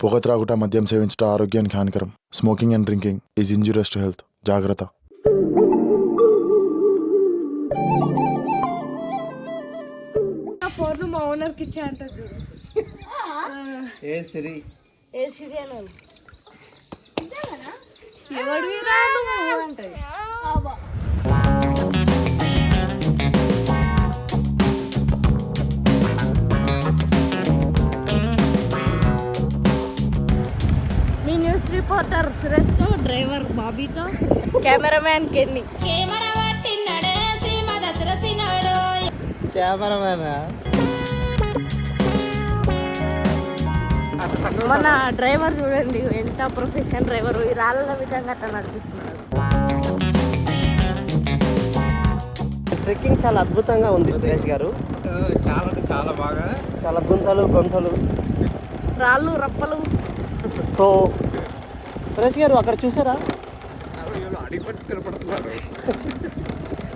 పొగ త్రాగుట, మద్యం సేవించుట ఆరోగ్యానికి హానికరం. Smoking and drinking is injurious to health. జాగ్రత్త. ఫోన్ మా ఓనర్కి ఇచ్చా అంటారు చూడు. ఏ సిరి అనాలి. ఎవడివి రాను అంటాయి. మీ న్యూస్ రిపోర్టర్ సురేష్తో, డ్రైవర్ బాబీతో, కెమెరామ్యాన్ కెన్నీ. కెమెరామ్యాన్ మన డ్రైవర్ చూడండి ఎంత ప్రొఫెషనల్ డ్రైవర్. ఈ రాళ్ళ విధంగా అట్లా నడిపిస్తున్నాడు. ట్రెక్కింగ్ చాలా అద్భుతంగా ఉంది సురేష్ గారు. చాలా బాగా చాలా గుంతలు రాళ్ళు రప్పలు. సో సురేష్ గారు అక్కడ చూసారా, అడిగి పట్టి కనపడుతున్నారు.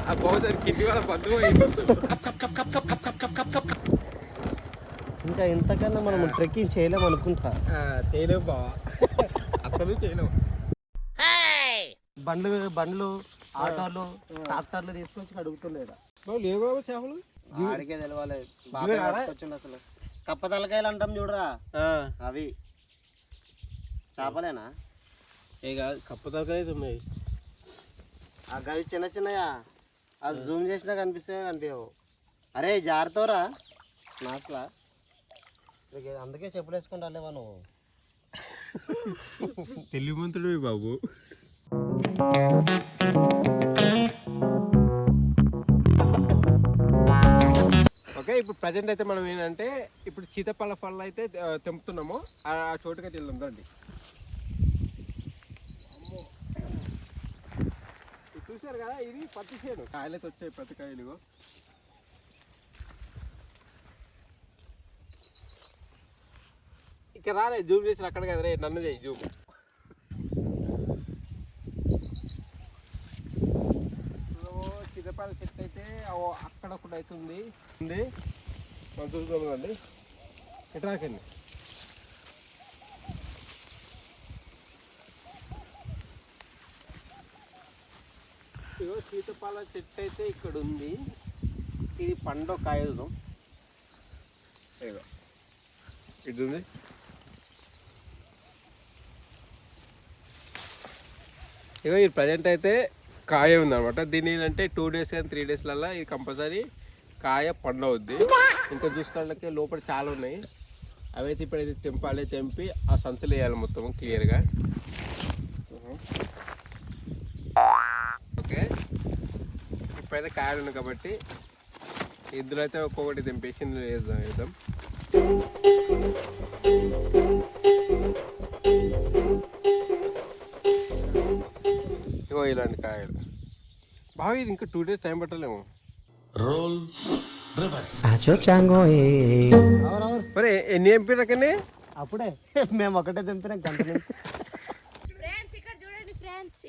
ఆ బహుశా కింది వాళ్ళ బంధువు ఇంకా ఇంతకన్నా మనం ట్రెక్కింగ్ చేయలేము అనుకుంటా. చేయలేవు బావా, అసలు చేయలేవు. బండ్లు ఆటోలు ట్రాక్టర్లు తీసుకొచ్చి అడుగుతుండేదా లేవు చేపలు ఆడికే తెలవాలి. వచ్చిండు అసలు కప్ప తలకాయలు అంటాం చూడరా, అవి చేపలేనా? ఏ కాదు, కప్ప తలకాయలు ఉన్నాయి. ఆ గవి చిన్నయా, అది జూమ్ చేసినా కనిపిస్తావు. అరే జారుతావురా నాసులా, అందుకే చెప్పులు వేసుకుని రాలేవా నువ్వు? తెలివిమంతుడు బాబు. ఓకే, ఇప్పుడు ప్రజెంట్ అయితే మనం ఏంటంటే ఇప్పుడు సీతాఫల పళ్ళు అయితే తెంపుతున్నాము. ఆ చోటుకైతే వెళ్దాం రండి. చూసారు కదా, ఇది పత్తి చేను. కాయలైతే వచ్చాయి, ప్రతి కాయలు. ఇక్కడ రాలే, జూమ్ చేసి అక్కడ కదా రే, నన్ను చేయి జూమ్. సీతాఫల చెట్టు అయితే అక్కడ ఒకటి అవుతుంది, మనం చూసుకోండి. ఎట్రాకండి, ఇగో సీతాఫల చెట్టు అయితే ఇక్కడ ఉంది. ఇది పండు కాయలు ఇగో ఇది ఉంది. ఇగో ఇది ప్రజెంట్ అయితే కాయ ఉందన్నమాట. దీని ఏంటంటే 2 days కానీ 3 daysలలో ఇది కంపల్సరీ కాయ పండు అవుద్ది. ఇంకా చూసుకోవడానికి లోపల చాలా ఉన్నాయి. అవైతే ఇప్పుడైతే తెంపాలి, తెంపి ఆ సంచులు వేయాలి మొత్తం క్లియర్గా. ఓకే, ఇప్పుడైతే కాయలు ఉన్నాయి కాబట్టి ఇందులో అయితే ఒక్కొక్కటి తెంపేసి ఇందులో వేద్దాం. ఇగో ఇలాంటి కాయలు బాగా. ఇది ఇంకా 2 days టైం పట్టలేము. మరి ఎన్ని ఎంపీలకనే అప్పుడే మేము ఒకటే తెంపినాం గంట నుంచి.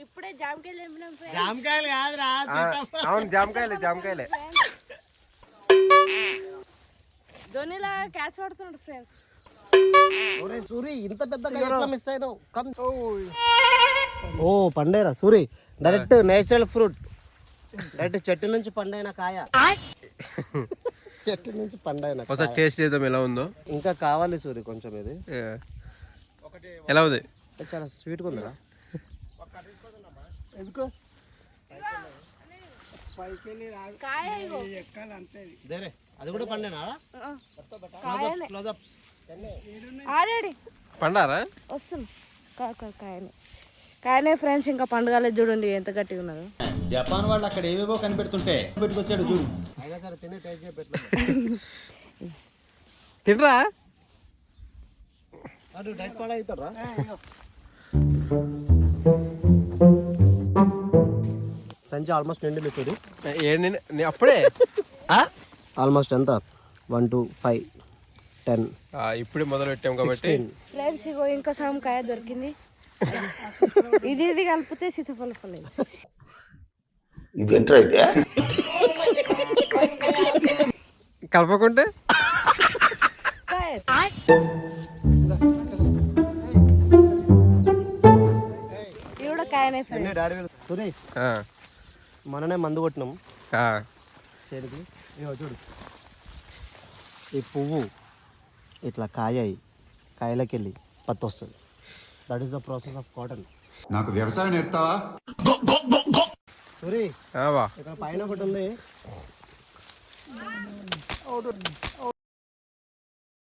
ఇప్పుడే జామకాయలు తెంపినాం. జామకాయలు కాదురా, అవును జామకాయలే. ధోనిలా క్యాచ్ పడుతున్నాడు ఫ్రెండ్స్. ఒరే సూరి, ఇంత పెద్ద మిస్ అయినావు. ఓ పండేరా Suri, direct natural fruit, direct చెట్టు నుంచి పండైన కాయ. చెట్టు నుంచి పండైన ఒకసారి టేస్ట్ చేద్దాం ఎలా ఉందో. ఇంకా కావాలి సూరి కొంచెం. ఇది ఎలా ఉంది? చాలా స్వీట్గా ఉందా? ఎందుకో అది కూడా పండేనా? పండారా? వస్తుంది కాయనే ఫ్రెండ్స్. ఇంకా పండుగలే చూడండి ఎంత గట్టిగా ఉన్నదో. జపాన్ వాళ్ళు అక్కడ ఏవేవో కనిపెడుతుంటే పెట్టుకొచ్చాడు చూడు. అయినా సరే తిని టేస్ట్ చేయబెట్టలేదు. తినరా? అటు డైట్ కూడా అవుతారా? సంచి ఆల్మోస్ట్ నిండి చూడు. అప్పుడే ఆల్మోస్ట్ ఎంత 1 2 5 10 ఇప్పుడే మొదలు పెట్టాం కాబట్టి ఫ్రెండ్స్. ఇగో ఇంకా సగం కాయ దొరికింది. ఇది కలిపితే సీతాఫల పళ్ళు. కలపకుంటే కాయ హాయ్ ఫ్రెండ్స్. డాడీ సూరి ఆ, మననే మందు కొట్టినాం ఆ, చేతికి. ఇగో చూడు, ఈ పువ్వు ఇట్లా కాయాయి, కాయలకి వెళ్ళి పత్తి వస్తుంది. That is the process of cotton. నాకు వ్యవసాయం నేర్పుతావా? సూరి ఆ, వా ఇక్కడ పైన ఒకటి ఉంది.